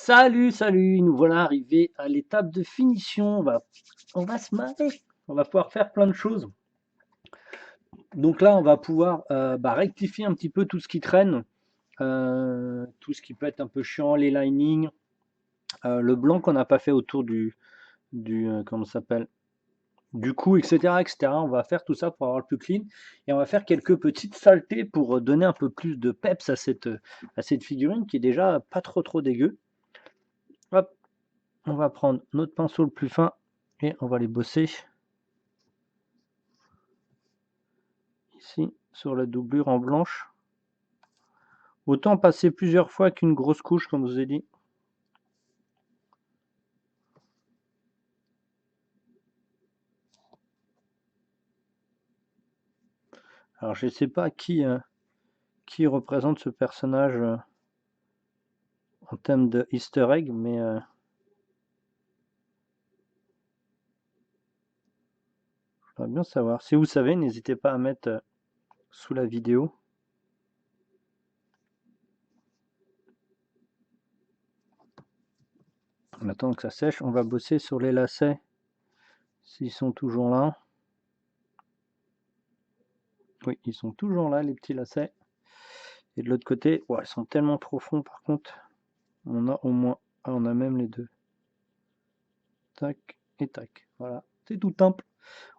Salut, salut, nous voilà arrivés à l'étape de finition. On va se marrer. On va pouvoir faire plein de choses. Donc là, on va pouvoir rectifier un petit peu tout ce qui traîne, tout ce qui peut être un peu chiant, les linings, le blanc qu'on n'a pas fait autour du comment ça s'appelle, du cou, etc., etc. On va faire tout ça pour avoir le plus clean et on va faire quelques petites saletés pour donner un peu plus de peps à cette figurine qui est déjà pas trop dégueu. Hop, on va prendre notre pinceau le plus fin et on va les bosser ici sur la doublure en blanche. Autant passer plusieurs fois qu'une grosse couche, comme je vous ai dit. Alors je ne sais pas qui représente ce personnage en termes de easter egg, mais j'aimerais bien savoir. Si vous savez, n'hésitez pas à mettre sous la vidéo. On attend que ça sèche. On va bosser sur les lacets, s'ils sont toujours là. Oui, ils sont toujours là, les petits lacets. Et de l'autre côté, ouais, ils sont tellement profonds par contre. On a au moins, on a même les deux. Tac et tac. Voilà, c'est tout simple.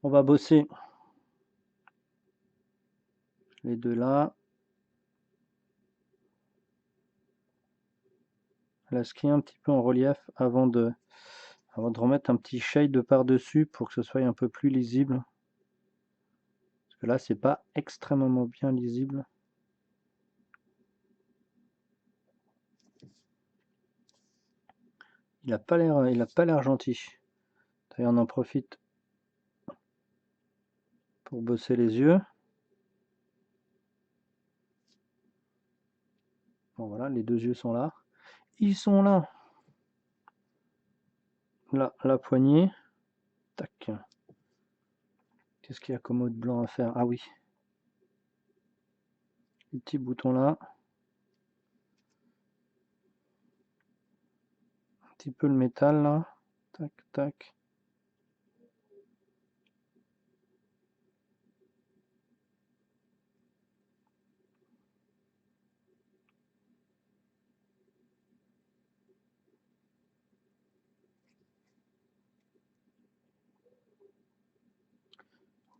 On va bosser les deux là. Là, skier un petit peu en relief avant de remettre un petit shade par-dessus pour que ce soit un peu plus lisible. Parce que là, c'est pas extrêmement bien lisible. Il a pas l'air gentil. D'ailleurs, on en profite pour bosser les yeux. Bon voilà, les deux yeux sont là. Ils sont là. Là, la poignée. Tac. Qu'est-ce qu'il y a comme autre blanc à faire? Ah oui. Les petits boutons là. Un petit peu le métal là. Tac, tac.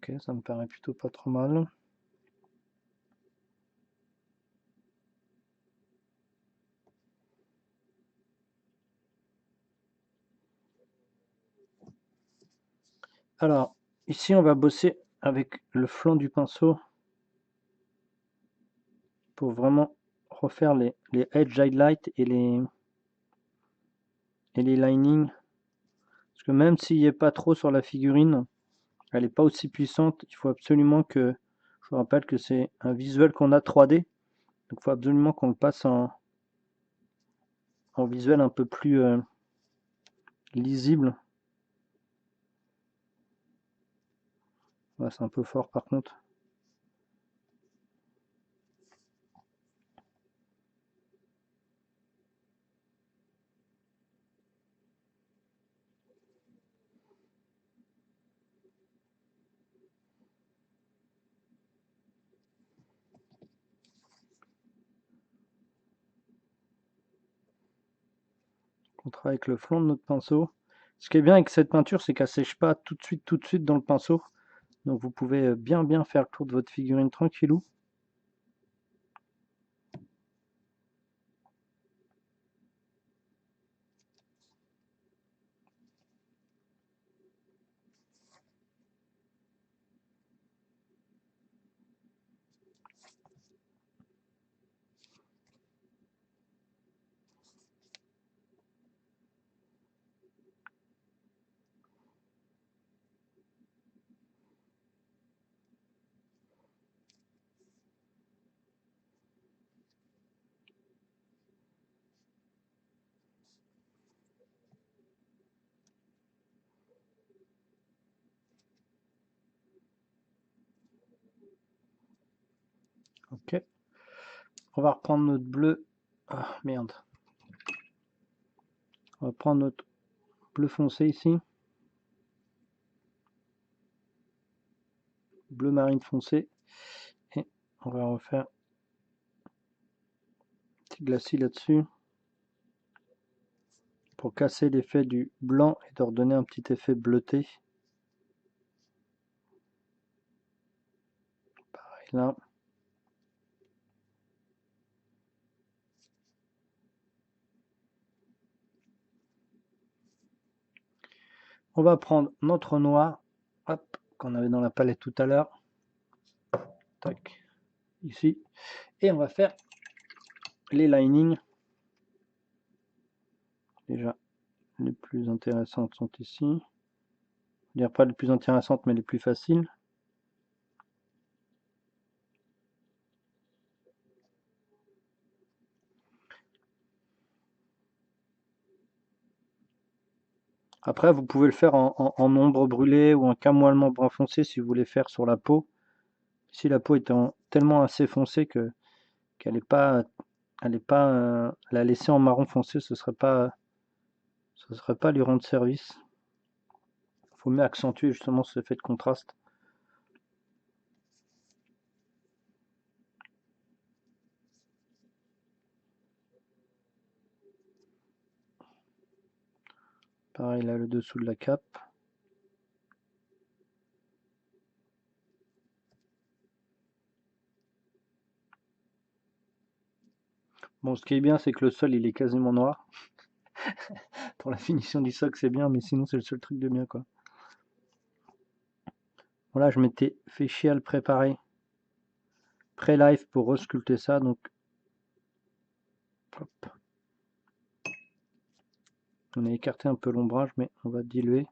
Ok, ça me paraît plutôt pas trop mal. Alors, ici, on va bosser avec le flanc du pinceau pour vraiment refaire les edge highlights et les linings. Parce que même s'il n'y est pas trop sur la figurine, elle n'est pas aussi puissante. Il faut absolument je vous rappelle que c'est un visuel qu'on a 3D. Donc il faut absolument qu'on le passe en visuel un peu plus lisible. Ouais, c'est un peu fort par contre. On travaille avec le flanc de notre pinceau. Ce qui est bien avec cette peinture, c'est qu'elle ne sèche pas tout de suite dans le pinceau. Donc vous pouvez bien faire le tour de votre figurine tranquillou. Ok. On va reprendre notre bleu. Ah merde. On va prendre notre bleu foncé ici. Bleu marine foncé. Et on va refaire un petit glacis là-dessus. Pour casser l'effet du blanc et de redonner un petit effet bleuté. Pareil là. On va prendre notre noir, hop, qu'on avait dans la palette tout à l'heure. Tac, ici. Et on va faire les linings. Déjà, les plus intéressantes sont ici. Je veux dire pas les plus intéressantes, mais les plus faciles. Après, vous pouvez le faire en ombre brûlée ou en camoilement brun foncé si vous voulez faire sur la peau. Si la peau est tellement assez foncée qu'elle n'est pas, la laisser en marron foncé, ce serait pas lui rendre service. Il faut mieux accentuer justement cet effet de contraste. Pareil là, le dessous de la cape. Bon, ce qui est bien, c'est que le sol, il est quasiment noir. Pour la finition du socle, c'est bien, mais sinon, c'est le seul truc de bien, quoi. Voilà, je m'étais fait chier à le préparer. Pré-live pour resculpter ça, donc... Hop. On a écarté un peu l'ombrage, mais on va diluer.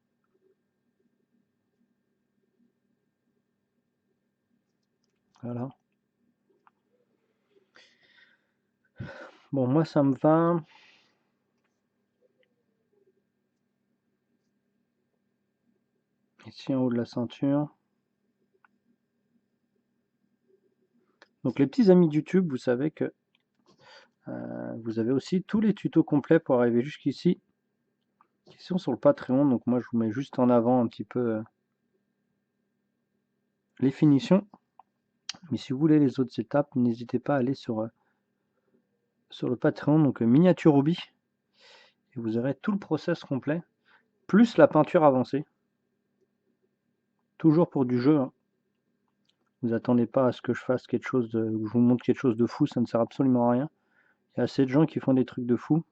Voilà. Bon, moi, ça me va. Ici, en haut de la ceinture. Donc, les petits amis de YouTube, vous savez que vous avez aussi tous les tutos complets pour arriver jusqu'ici, qui sont sur le Patreon. Donc, moi, je vous mets juste en avant un petit peu les finitions. Mais si vous voulez les autres étapes, n'hésitez pas à aller sur le Patreon, donc Miniature Hobby. Et vous aurez tout le process complet, plus la peinture avancée. Toujours pour du jeu. Hein. Vous attendez pas à ce que je fasse quelque chose je vous montre quelque chose de fou, ça ne sert absolument à rien. Il y a assez de gens qui font des trucs de fou.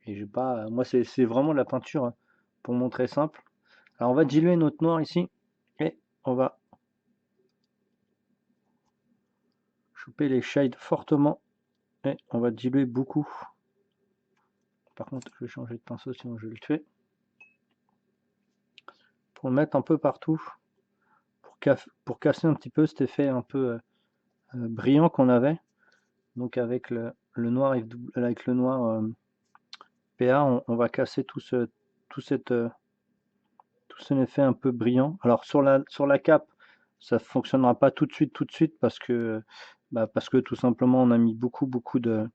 Et j'ai pas. Moi, c'est vraiment de la peinture hein, pour montrer simple. Alors, on va diluer notre noir ici. Et on va choper les shades fortement. Et on va diluer beaucoup. Par contre, je vais changer de pinceau sinon je vais le tuer. Pour le mettre un peu partout. Pour casser un petit peu cet effet un peu brillant qu'on avait. Donc avec le noir avec le noir PA, on va casser tout cet effet un peu brillant. Alors sur la cape, ça ne fonctionnera pas tout de suite parce que tout simplement on a mis beaucoup de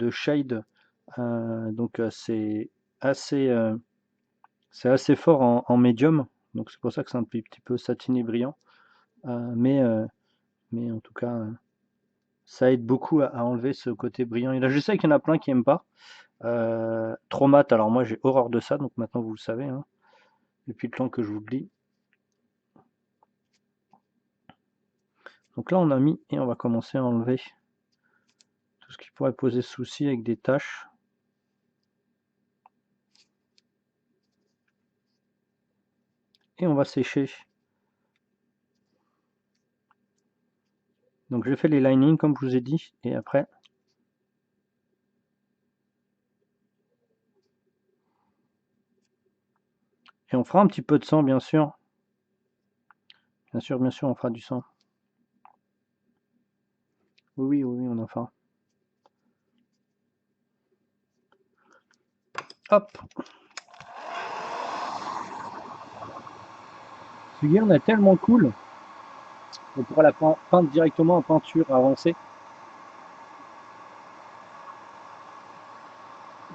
shade. Donc c'est assez fort en médium. Donc c'est pour ça que c'est un petit peu satiné brillant. Mais en tout cas, ça aide beaucoup à enlever ce côté brillant. Et là, je sais qu'il y en a plein qui n'aiment pas. Trop mat, alors moi j'ai horreur de ça, donc maintenant vous le savez. Hein, depuis le temps que je vous le dis. Donc là, on a mis et on va commencer à enlever tout ce qui pourrait poser souci avec des taches. Et on va sécher. Donc j'ai fait les linings comme je vous ai dit, et après et on fera un petit peu de sang bien sûr. Bien sûr, on fera du sang. Oui, on en fera. Hop. Ce guirne est tellement cool. On pourra la peindre directement en peinture avancée.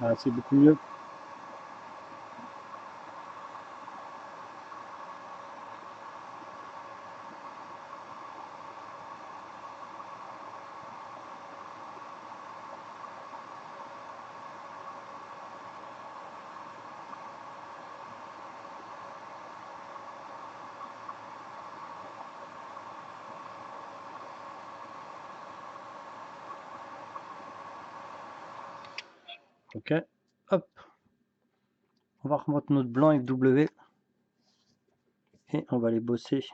Ah, c'est beaucoup mieux. Ok. Hop, on va remettre notre blanc avec W et on va les bosser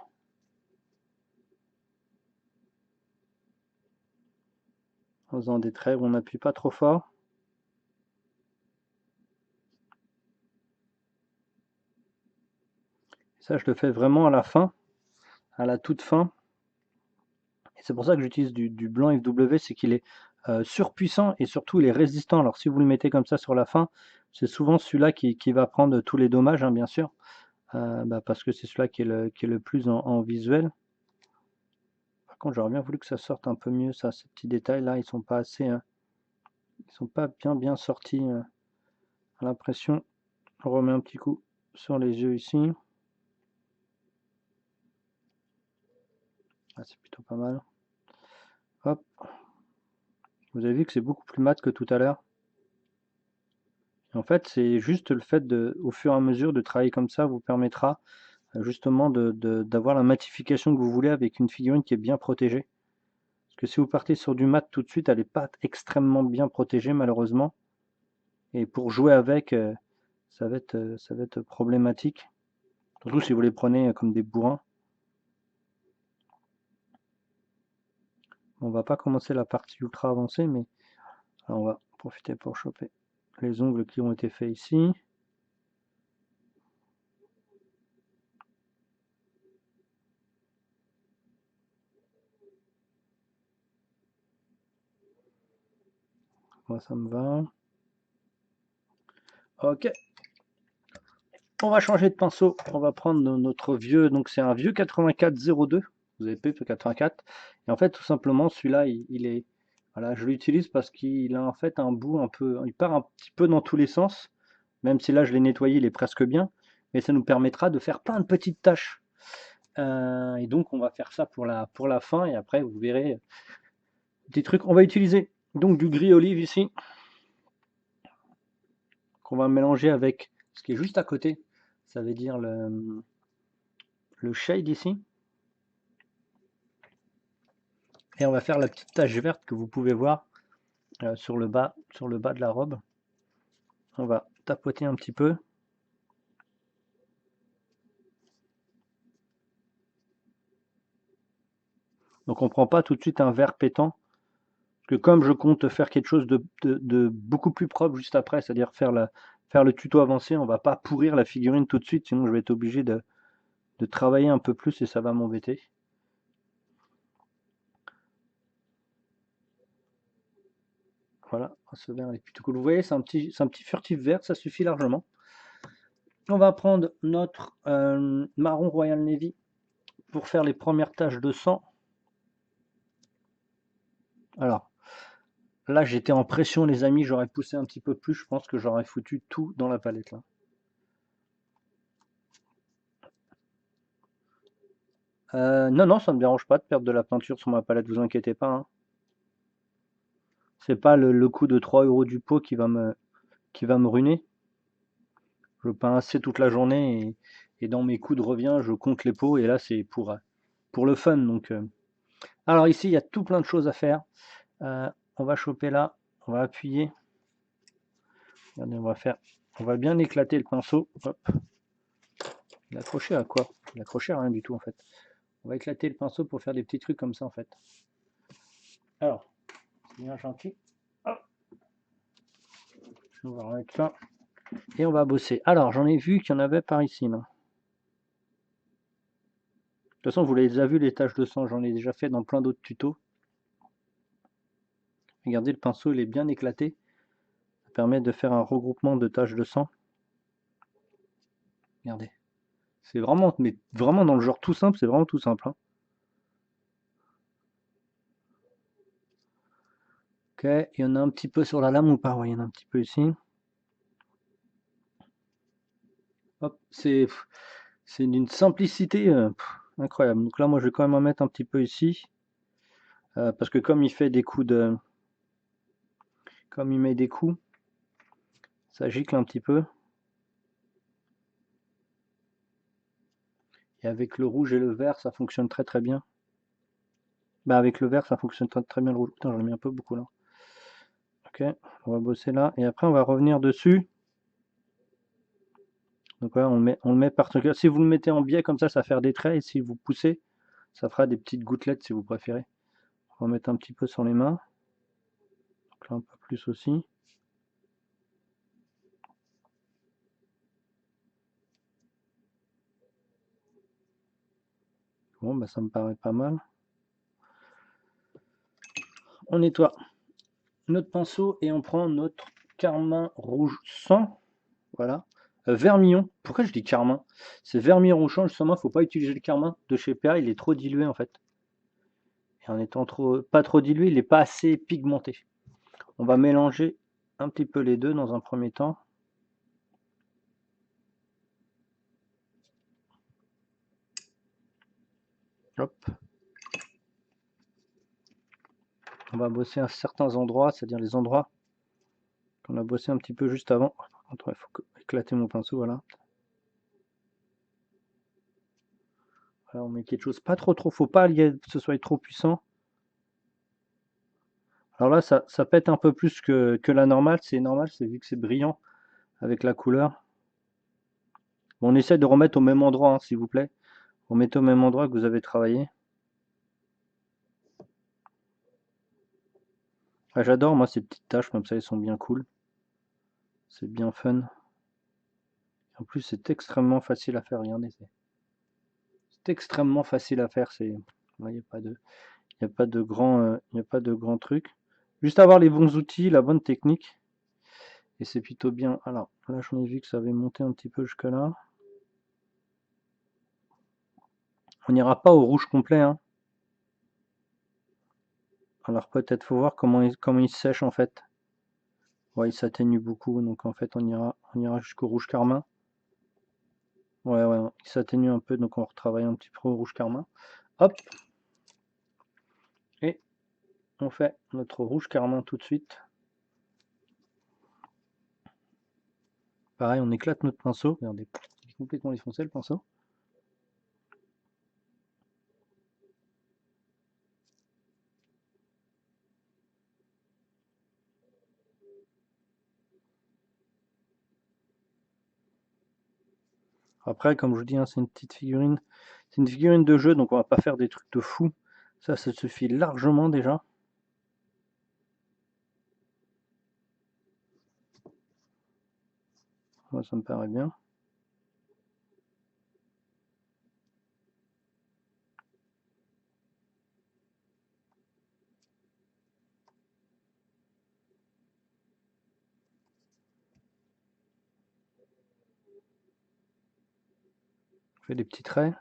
en faisant des traits où on n'appuie pas trop fort. Ça, je le fais vraiment à la fin, à la toute fin. Et c'est pour ça que j'utilise du blanc FW, c'est qu'il est surpuissant et surtout il est résistant. Alors si vous le mettez comme ça sur la fin, c'est souvent celui-là qui va prendre tous les dommages, hein, bien sûr, parce que c'est celui-là qui est le plus en visuel. Par contre, j'aurais bien voulu que ça sorte un peu mieux, ça, ces petits détails là, ils sont pas assez, ils sont pas bien sortis. À l'impression, on remet un petit coup sur les yeux ici. Ah, c'est plutôt pas mal. Hop, vous avez vu que c'est beaucoup plus mat que tout à l'heure. En fait, c'est juste le fait au fur et à mesure de travailler comme ça vous permettra justement d'avoir la matification que vous voulez avec une figurine qui est bien protégée. Parce que si vous partez sur du mat tout de suite, elle n'est pas extrêmement bien protégée malheureusement. Et pour jouer avec, ça va être problématique. Surtout si vous les prenez comme des bourrins. On va pas commencer la partie ultra avancée, mais on va profiter pour choper les ongles qui ont été faits ici. Moi, ça me va. Ok, on va changer de pinceau. On va prendre notre vieux, donc c'est un vieux 8402. Vous avez vu, 84. Et en fait, tout simplement, celui-là, il est, voilà, je l'utilise parce qu'il a en fait un bout un peu, il part un petit peu dans tous les sens. Même si là, je l'ai nettoyé, il est presque bien. Mais ça nous permettra de faire plein de petites taches. Et donc, on va faire ça pour la fin. Et après, vous verrez, petit truc. On va utiliser donc du gris olive ici, qu'on va mélanger avec ce qui est juste à côté. Ça veut dire le shade ici. Et on va faire la petite tache verte que vous pouvez voir sur le bas de la robe. On va tapoter un petit peu. Donc on ne prend pas tout de suite un vert pétant. Parce que comme je compte faire quelque chose de beaucoup plus propre juste après, c'est-à-dire faire le tuto avancé, on ne va pas pourrir la figurine tout de suite, sinon je vais être obligé de travailler un peu plus et ça va m'embêter. Voilà, ce vert est plutôt cool. Vous voyez, c'est un petit furtif vert, ça suffit largement. On va prendre notre marron Royal Navy pour faire les premières taches de sang. Alors, là, j'étais en pression, les amis, j'aurais poussé un petit peu plus, je pense que j'aurais foutu tout dans la palette, là. Non, non, ça ne me dérange pas de perdre de la peinture sur ma palette, vous inquiétez pas, hein. C'est pas le coût de 3 € du pot qui va me ruiner. Je peins assez toute la journée et dans mes coûts de revient, je compte les pots et là, c'est pour le fun. Donc, alors ici, il y a tout plein de choses à faire. On va choper là, on va appuyer. Regardez, on va bien éclater le pinceau. Hop. Il est accroché à quoi? Il est accroché à rien du tout en fait. On va éclater le pinceau pour faire des petits trucs comme ça en fait. Alors, c'est bien gentil. Hop. On va remettre ça. Et on va bosser. Alors, j'en ai vu qu'il y en avait par ici. Là. De toute façon, vous l'avez déjà vu, les taches de sang, j'en ai déjà fait dans plein d'autres tutos. Regardez, le pinceau, il est bien éclaté. Ça permet de faire un regroupement de taches de sang. Regardez. C'est vraiment, mais vraiment dans le genre tout simple, c'est vraiment tout simple. Hein. Ok, il y en a un petit peu sur la lame ou pas? Ouais, il y en a un petit peu ici. Hop, c'est d'une simplicité incroyable. Donc là, moi, je vais quand même en mettre un petit peu ici. Parce que comme il fait des coups de... Comme il met des coups, ça gicle un petit peu. Et avec le rouge et le vert, ça fonctionne très très bien. Bah avec le vert, ça fonctionne très, très bien le rouge. Putain, j'en ai mis un peu beaucoup là. Ok, on va bosser là. Et après, on va revenir dessus. Donc voilà, on le met par truc. Si vous le mettez en biais comme ça va faire des traits. Et si vous poussez, ça fera des petites gouttelettes si vous préférez. On va mettre un petit peu sur les mains. Donc là, un peu plus aussi. Bon, bah ça me paraît pas mal. On nettoie notre pinceau et on prend notre carmin rouge sang. Voilà. Vermillon. Pourquoi je dis carmin? C'est vermillon rouge sang, justement, il ne faut pas utiliser le carmin de chez PA, il est trop dilué en fait. Et en étant pas trop dilué, il n'est pas assez pigmenté. On va mélanger un petit peu les deux dans un premier temps. Hop. On va bosser à certains endroits, c'est-à-dire les endroits qu'on a bossé un petit peu juste avant. Il faut éclater mon pinceau, voilà. Voilà, on met quelque chose, pas trop, faut pas que ce soit trop puissant. Alors là, ça pète un peu plus que la normale, c'est normal, c'est vu que c'est brillant avec la couleur. Bon, on essaie de remettre au même endroit, hein, s'il vous plaît. Remettez au même endroit que vous avez travaillé. Ah, j'adore, moi, ces petites taches comme ça, elles sont bien cool. C'est bien fun. En plus, c'est extrêmement facile à faire, regardez. C'est extrêmement facile à faire, il n'y a pas de, y a pas de grand truc. Juste avoir les bons outils, la bonne technique. Et c'est plutôt bien. Alors, là, j'en ai vu que ça avait monté un petit peu jusque là. On n'ira pas au rouge complet, hein. Alors peut-être faut voir comment il sèche en fait. Ouais, il s'atténue beaucoup, donc en fait on ira jusqu'au rouge carmin. Ouais, ouais, il s'atténue un peu, donc on retravaille un petit peu au rouge carmin. Hop. Et on fait notre rouge carmin tout de suite. Pareil, on éclate notre pinceau. Regardez, il est complètement défoncé le pinceau. Après, comme je vous dis, hein, c'est une petite figurine. C'est une figurine de jeu, donc on va pas faire des trucs de fou. Ça suffit largement déjà. Moi, ça me paraît bien. Je fais des petits traits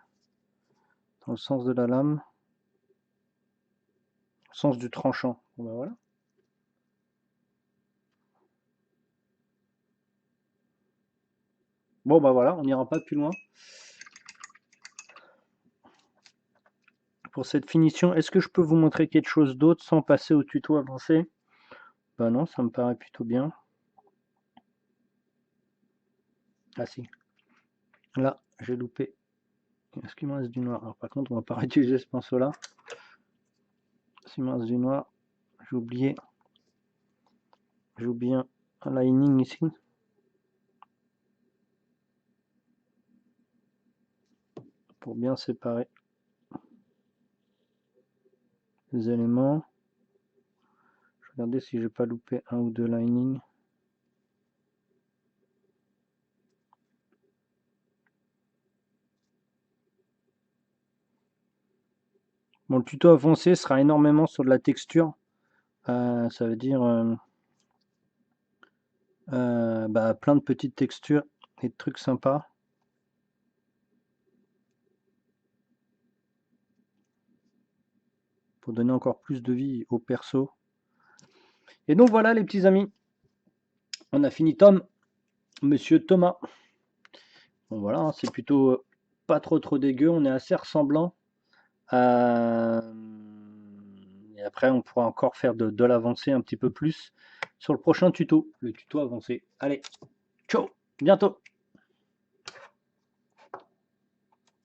dans le sens de la lame, dans le sens du tranchant. Bon, ben voilà. Bon, bah voilà, on n'ira pas plus loin. Pour cette finition, est-ce que je peux vous montrer quelque chose d'autre sans passer au tuto avancé? Bah non, ça me paraît plutôt bien. Ah si, là, j'ai loupé. Est-ce qu'il me reste du noir? Alors par contre, on va pas réutiliser ce pinceau-là. S'il me reste du noir, j'ai oublié un lining ici. Pour bien séparer les éléments. Je vais regarder si j'ai pas loupé un ou deux linings. Bon, le tuto avancé sera énormément sur de la texture. Ça veut dire bah, plein de petites textures et de trucs sympas. Pour donner encore plus de vie au perso. Et donc voilà les petits amis, on a fini Tom, Monsieur Thomas. Bon voilà, hein, c'est plutôt pas trop dégueu, on est assez ressemblant. Euh, et après, on pourra encore faire de l'avancée un petit peu plus sur le prochain tuto, le tuto avancé. Allez, ciao, bientôt!